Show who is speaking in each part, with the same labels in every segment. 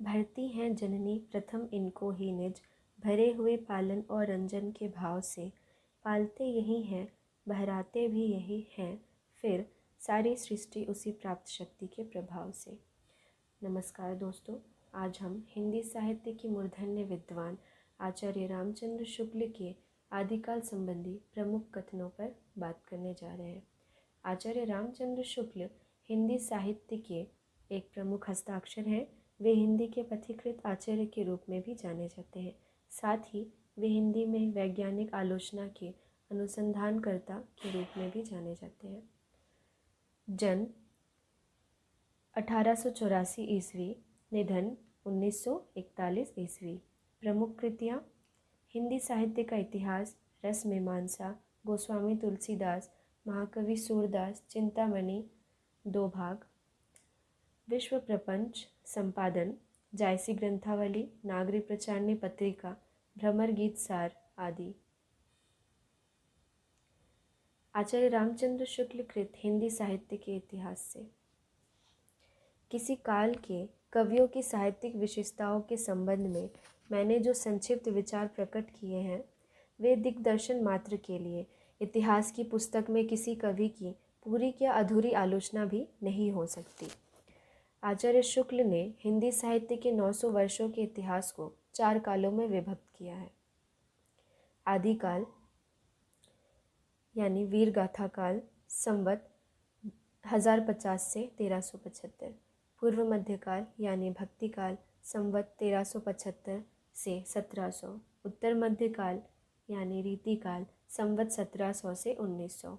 Speaker 1: भरती हैं जननी प्रथम इनको ही निज, भरे हुए पालन और रंजन के भाव से। पालते यही हैं, बहराते भी यही हैं, फिर सारी सृष्टि उसी प्राप्त शक्ति के प्रभाव से। नमस्कार दोस्तों, आज हम हिंदी साहित्य की मूर्धन्य विद्वान आचार्य रामचंद्र शुक्ल के आदिकाल संबंधी प्रमुख कथनों पर बात करने जा रहे हैं। आचार्य रामचंद्र शुक्ल हिंदी साहित्य के एक प्रमुख हस्ताक्षर हैं। वे हिंदी के पथिकृत आचार्य के रूप में भी जाने जाते हैं। साथ ही वे हिंदी में वैज्ञानिक आलोचना के अनुसंधानकर्ता के रूप में भी जाने जाते हैं। जन्म 1884 ईस्वी, निधन 1941 ईस्वी। प्रमुख कृतियाँ: हिंदी साहित्य का इतिहास, रस मीमांसा, गोस्वामी तुलसीदास, महाकवि सूरदास, चिंतामणि 2 भाग, विश्व प्रपंच संपादन, जायसी ग्रंथावली, नागरी प्रचारणी पत्रिका, भ्रमर गीत सार आदि। आचार्य रामचंद्र शुक्ल कृत हिंदी साहित्य के इतिहास से। किसी काल के कवियों की साहित्यिक विशेषताओं के संबंध में मैंने जो संक्षिप्त विचार प्रकट किए हैं, वे दिग्दर्शन मात्र के लिए इतिहास की पुस्तक में किसी कवि की पूरी या अधूरी आलोचना भी नहीं हो सकती। आचार्य शुक्ल ने हिंदी साहित्य के 900 वर्षों के इतिहास को 4 कालों में विभक्त किया है। आदिकाल यानी वीर गाथा काल, संवत 1050 से 1375। पूर्व मध्यकाल यानी भक्तिकाल, संवत 1375 से 1700। उत्तर मध्यकाल यानी रीतिकाल, संवत 1700 से 1900।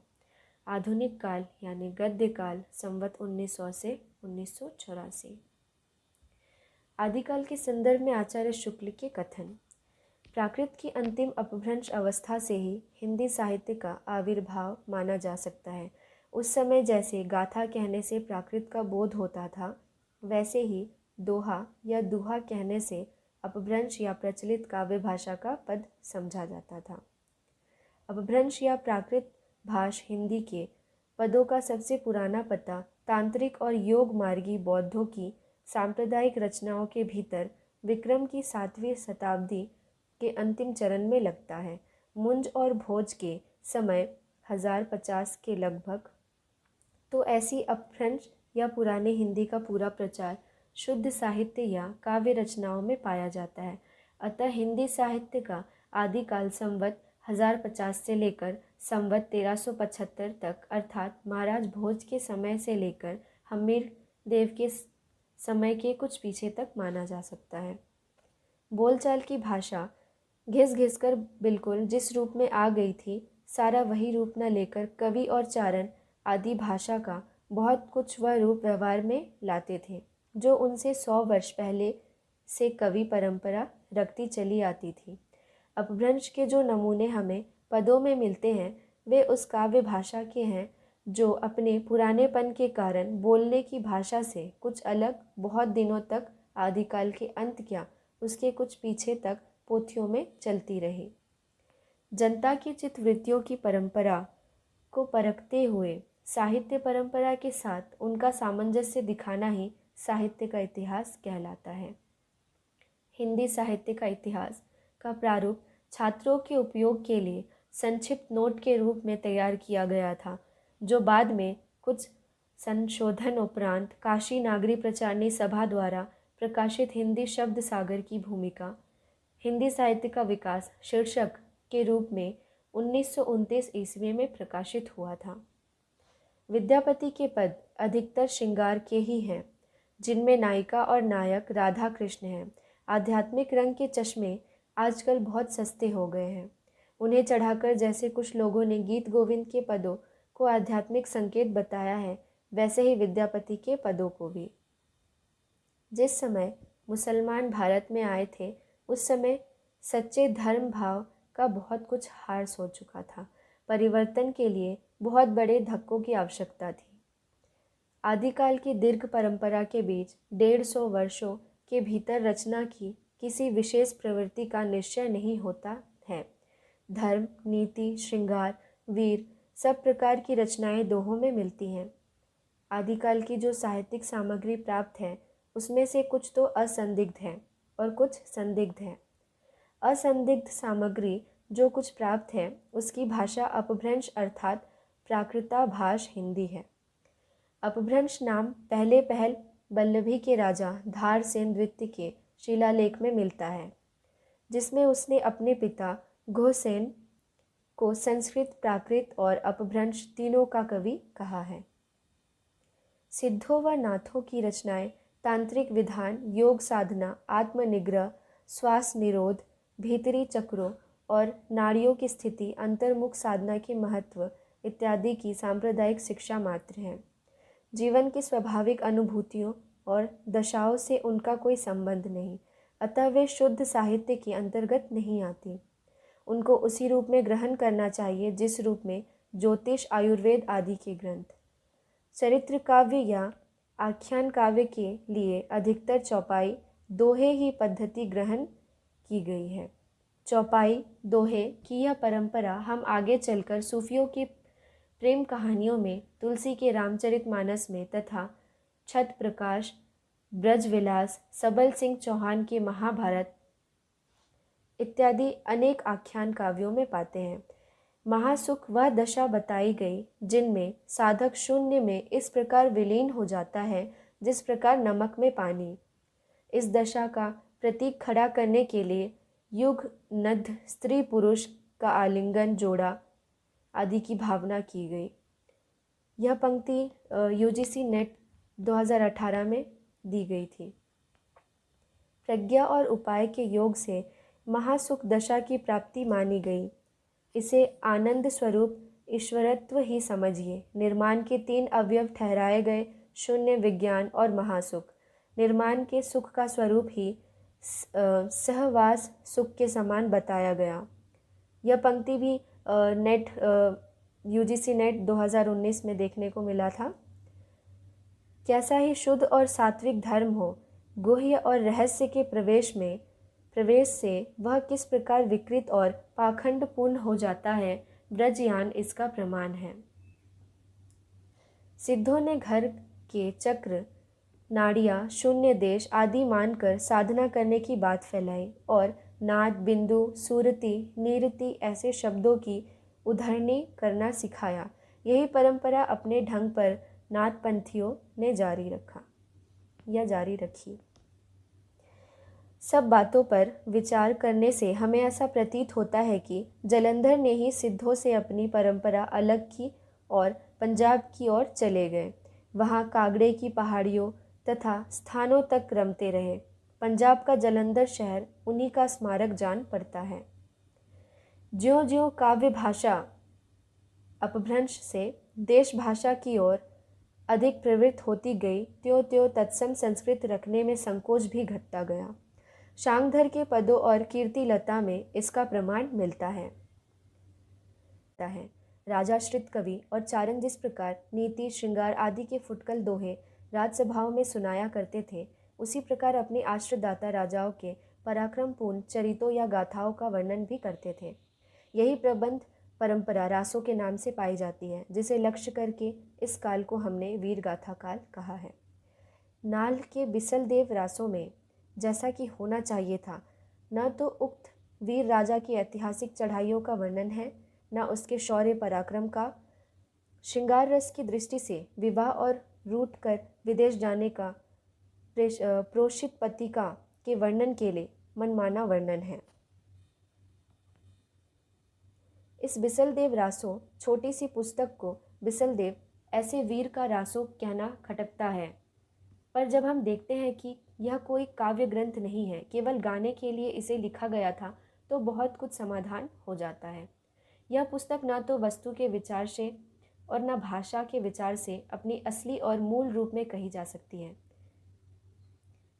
Speaker 1: आधुनिक काल यानी गद्यकाल, संवत 1900 से 1984। आदिकाल के संदर्भ में आचार्य शुक्ल के कथन: प्राकृत की अंतिम अपभ्रंश अवस्था से ही हिंदी साहित्य का आविर्भाव माना जा सकता है। उस समय जैसे गाथा कहने से प्राकृत का बोध होता था, वैसे ही दोहा या दुहा कहने से अपभ्रंश या प्रचलित काव्य भाषा का पद समझा जाता था। अपभ्रंश या प्राकृत भाष हिंदी के पदों का सबसे पुराना पता तांत्रिक और योग मार्गी बौद्धों की सांप्रदायिक रचनाओं के भीतर विक्रम की 7वीं शताब्दी के अंतिम चरण में लगता है। मुंज और भोज के समय 1050 के लगभग। तो ऐसी अपभ्रंश या पुराने हिंदी का पूरा प्रचार शुद्ध साहित्य या काव्य रचनाओं में पाया जाता है। अतः हिंदी साहित्य का आदिकाल संवत 1050 से लेकर संवत 1375 तक, अर्थात महाराज भोज के समय से लेकर हम्मीर देव के समय के कुछ पीछे तक माना जा सकता है। बोलचाल की भाषा घिस घिस कर बिल्कुल जिस रूप में आ गई थी, सारा वही रूप न लेकर कवि और चारण आदि भाषा का बहुत कुछ वह रूप व्यवहार में लाते थे, जो उनसे 100 वर्ष पहले से कवि परंपरा रखती चली आती थी। अपभ्रंश के जो नमूने हमें पदों में मिलते हैं, वे उस काव्य भाषा के हैं जो अपने पुरानेपन के कारण बोलने की भाषा से कुछ अलग बहुत दिनों तक, आदिकाल के अंत क्या उसके कुछ पीछे तक पोथियों में चलती रही। जनता की चित्तवृत्तियों की परंपरा को परखते हुए साहित्य परंपरा के साथ उनका सामंजस्य दिखाना ही साहित्य का इतिहास कहलाता है। हिंदी साहित्य का इतिहास का प्रारूप छात्रों के उपयोग के लिए संक्षिप्त नोट के रूप में तैयार किया गया था, जो बाद में कुछ संशोधन उपरांत काशी नागरी प्रचारणी सभा द्वारा प्रकाशित हिंदी शब्द सागर की भूमिका, हिंदी साहित्य का विकास शीर्षक के रूप में 1929 ईस्वी में प्रकाशित हुआ था। विद्यापति के पद अधिकतर श्रृंगार के ही हैं, जिनमें नायिका और नायक राधा कृष्ण हैं। आध्यात्मिक रंग के चश्मे आजकल बहुत सस्ते हो गए हैं। उन्हें चढ़ाकर जैसे कुछ लोगों ने गीत गोविंद के पदों को आध्यात्मिक संकेत बताया है, वैसे ही विद्यापति के पदों को भी। जिस समय मुसलमान भारत में आए थे, उस समय सच्चे धर्म भाव का बहुत कुछ हास हो चुका था। परिवर्तन के लिए बहुत बड़े धक्कों की आवश्यकता थी। आदिकाल की दीर्घ परंपरा के बीच 150 वर्षों के भीतर रचना की किसी विशेष प्रवृत्ति का निश्चय नहीं होता है। धर्म, नीति, श्रृंगार, वीर सब प्रकार की रचनाएं दोहों में मिलती हैं। आदिकाल की जो साहित्यिक सामग्री प्राप्त है, उसमें से कुछ तो असंदिग्ध है और कुछ संदिग्ध है। असंदिग्ध सामग्री जो कुछ प्राप्त है उसकी भाषा अपभ्रंश अर्थात प्राकृताभाष हिंदी है। अपभ्रंश नाम पहले पहल वल्लभी के राजा धार सेन द्वितीय के शिलालेख में मिलता है, जिसमें उसने अपने पिता घोसेन को संस्कृत, प्राकृत और अपभ्रंश तीनों का कवि कहा है। सिद्धों व नाथों की रचनाएं तांत्रिक विधान, योग साधना, आत्मनिग्रह, श्वास निरोध, भीतरी चक्रों और नाड़ियों की स्थिति, अंतर्मुख साधना के महत्व इत्यादि की सांप्रदायिक शिक्षा मात्र है। जीवन की स्वाभाविक अनुभूतियों और दशाओं से उनका कोई संबंध नहीं, अतः वे शुद्ध साहित्य के अंतर्गत नहीं आती। उनको उसी रूप में ग्रहण करना चाहिए जिस रूप में ज्योतिष, आयुर्वेद आदि के ग्रंथ। चरित्र काव्य या आख्यान काव्य के लिए अधिकतर चौपाई, दोहे ही पद्धति ग्रहण की गई है। चौपाई, दोहे की यह परंपरा हम आगे चलकर सूफियों की प्रेम कहानियों में, तुलसी के रामचरितमानस में तथा छत प्रकाश, ब्रजविलास, सबल सिंह चौहान के महाभारत इत्यादि अनेक आख्यान काव्यों में पाते हैं। महासुख वह दशा बताई गई जिनमें साधक शून्य में इस प्रकार विलीन हो जाता है जिस प्रकार नमक में पानी। इस दशा का प्रतीक खड़ा करने के लिए युग, नद्ध, स्त्री पुरुष का आलिंगन, जोड़ा आदि की भावना की गई। यह पंक्ति यूजीसी नेट 2018 में दी गई थी। प्रज्ञा और उपाय के योग से महासुख दशा की प्राप्ति मानी गई। इसे आनंद स्वरूप ईश्वरत्व ही समझिए। निर्माण के 3 अवयव ठहराए गए, शून्य, विज्ञान और महासुख। निर्माण के सुख का स्वरूप ही सहवास सुख के समान बताया गया। यह पंक्ति भी यूजीसी नेट 2019 में देखने को मिला था। कैसा ही शुद्ध और सात्विक धर्म हो, गुह्य और रहस्य के प्रवेश से वह किस प्रकार विकृत और पाखंडपूर्ण हो जाता है, ब्रजयान इसका प्रमाण है। सिद्धों ने घर के चक्र, नाड़ियाँ, शून्य देश आदि मानकर साधना करने की बात फैलाई और नाद, बिंदु, सुरति, नीरति ऐसे शब्दों की उद्धरणी करना सिखाया। यही परंपरा अपने ढंग पर नाथपंथियों ने जारी रखी। सब बातों पर विचार करने से हमें ऐसा प्रतीत होता है कि जालंधर ने ही सिद्धों से अपनी परंपरा अलग की और पंजाब की ओर चले गए। वहाँ कागड़े की पहाड़ियों तथा स्थानों तक रमते रहे। पंजाब का जालंधर शहर उन्हीं का स्मारक जान पड़ता है। ज्यों ज्यों काव्य भाषा अपभ्रंश से देश भाषा की ओर अधिक प्रवृत्त होती गई, त्यों त्यों तत्सम संस्कृत रखने में संकोच भी घटता गया। शांगधर के पदों और कीर्तिलता में इसका प्रमाण मिलता है। राजाश्रित कवि और चारण जिस प्रकार नीति, श्रृंगार आदि के फुटकल दोहे राजसभाओं में सुनाया करते थे, उसी प्रकार अपने आश्रयदाता राजाओं के पराक्रमपूर्ण चरितों या गाथाओं का वर्णन भी करते थे। यही प्रबंध परंपरा रासों के नाम से पाई जाती है, जिसे लक्ष्य करके इस काल को हमने वीर गाथा काल कहा है। नाल के बिसलदेव रासों में जैसा कि होना चाहिए था, न तो उक्त वीर राजा की ऐतिहासिक चढ़ाइयों का वर्णन है, न उसके शौर्य पराक्रम का। श्रृंगार रस की दृष्टि से विवाह और रूठ कर विदेश जाने का प्रोषित पतिका के वर्णन के लिए मनमाना वर्णन है। इस बिसलदेव रासों छोटी सी पुस्तक को बिसलदेव ऐसे वीर का रासों कहना खटकता है, पर जब हम देखते हैं कि यह कोई काव्य ग्रंथ नहीं है, केवल गाने के लिए इसे लिखा गया था, तो बहुत कुछ समाधान हो जाता है। यह पुस्तक न तो वस्तु के विचार से और न भाषा के विचार से अपनी असली और मूल रूप में कही जा सकती है।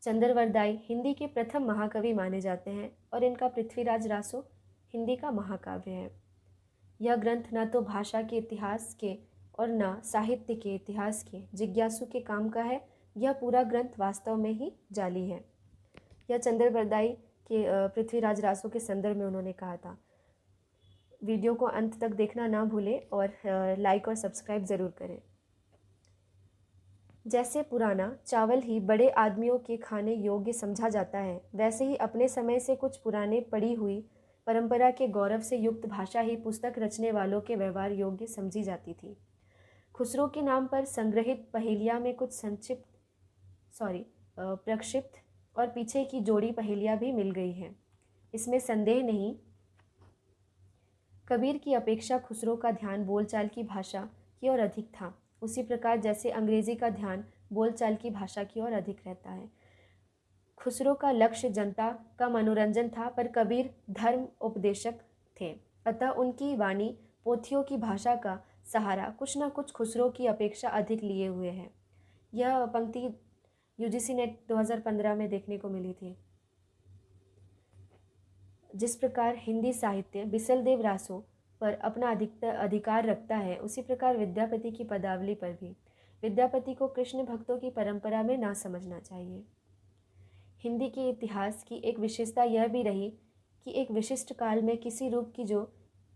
Speaker 1: चंद्रवरदाई हिंदी के प्रथम महाकवि माने जाते हैं और इनका पृथ्वीराज रासो हिंदी का महाकाव्य है। यह ग्रंथ न तो भाषा के इतिहास के और न साहित्य के इतिहास के जिज्ञासु के काम का है। यह पूरा ग्रंथ वास्तव में ही जाली है। यह चंद्रवरदाई के पृथ्वीराज रासो के संदर्भ में उन्होंने कहा था। वीडियो को अंत तक देखना ना भूलें और लाइक और सब्सक्राइब ज़रूर करें। जैसे पुराना चावल ही बड़े आदमियों के खाने योग्य समझा जाता है, वैसे ही अपने समय से कुछ पुराने पड़ी हुई परंपरा के गौरव से युक्त भाषा ही पुस्तक रचने वालों के व्यवहार योग्य समझी जाती थी। खुसरो के नाम पर संग्रहित पहेलियाँ में कुछ प्रक्षिप्त और पीछे की जोड़ी पहेलियाँ भी मिल गई हैं। इसमें संदेह नहीं, कबीर की अपेक्षा खुसरो का ध्यान बोलचाल की भाषा की ओर अधिक था, उसी प्रकार जैसे अंग्रेजी का ध्यान बोलचाल की भाषा की ओर अधिक रहता है। खुसरो का लक्ष्य जनता का मनोरंजन था, पर कबीर धर्म उपदेशक थे, अतः उनकी वाणी पोथियों की भाषा का सहारा कुछ न कुछ खुसरो की अपेक्षा अधिक लिए हुए है। यह पंक्ति यूजीसी नेट 2015 में देखने को मिली थी। जिस प्रकार हिंदी साहित्य बिसलदेव रासो पर अपना अधिकार रखता है, उसी प्रकार विद्यापति की पदावली पर भी। विद्यापति को कृष्ण भक्तों की परंपरा में ना समझना चाहिए। हिंदी के इतिहास की एक विशेषता यह भी रही कि एक विशिष्ट काल में किसी रूप की जो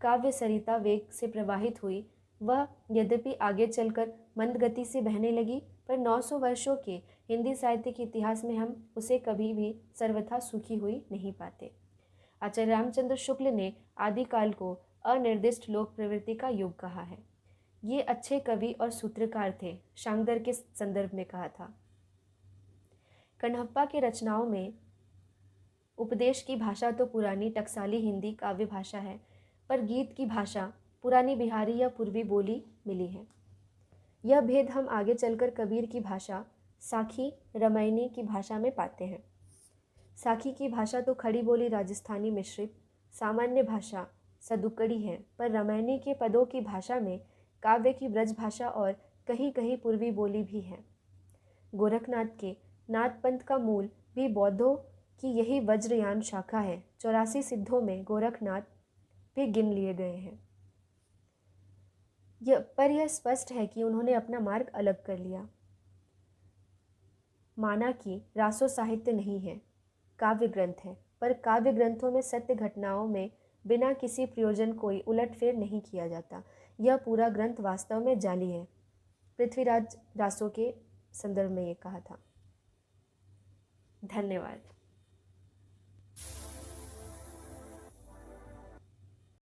Speaker 1: काव्य सरिता वेग से प्रवाहित हुई, वह यद्यपि आगे चलकर मंद गति से बहने लगी, पर 900 वर्षों के हिंदी साहित्य के इतिहास में हम उसे कभी भी सर्वथा सूखी हुई नहीं पाते। आचार्य रामचंद्र शुक्ल ने आदिकाल को अनिर्दिष्ट लोक प्रवृत्ति का युग कहा है। ये अच्छे कवि और सूत्रकार थे, शांगदर के संदर्भ में कहा था। कन्हप्पा के रचनाओं में उपदेश की भाषा तो पुरानी टकसाली हिंदी काव्य भाषा है, पर गीत की भाषा पुरानी बिहारी या पूर्वी बोली मिली है। यह भेद हम आगे चलकर कबीर की भाषा साखी रामायणी की भाषा में पाते हैं। साखी की भाषा तो खड़ी बोली राजस्थानी मिश्रित सामान्य भाषा सदुकड़ी है, पर रामायणी के पदों की भाषा में काव्य की ब्रज भाषा और कहीं कहीं पूर्वी बोली भी है। गोरखनाथ के नाथ पंथ का मूल भी बौद्धों की यही वज्रयान शाखा है। 84 सिद्धों में गोरखनाथ भी गिन लिए गए हैं। यह स्पष्ट है कि उन्होंने अपना मार्ग अलग कर लिया। माना कि रासो साहित्य नहीं है, काव्य ग्रंथ है, पर काव्य ग्रंथों में सत्य घटनाओं में बिना किसी प्रयोजन कोई उलटफेर नहीं किया जाता। यह पूरा ग्रंथ वास्तव में जाली है। पृथ्वीराज रासो के संदर्भ में ये कहा था। धन्यवाद।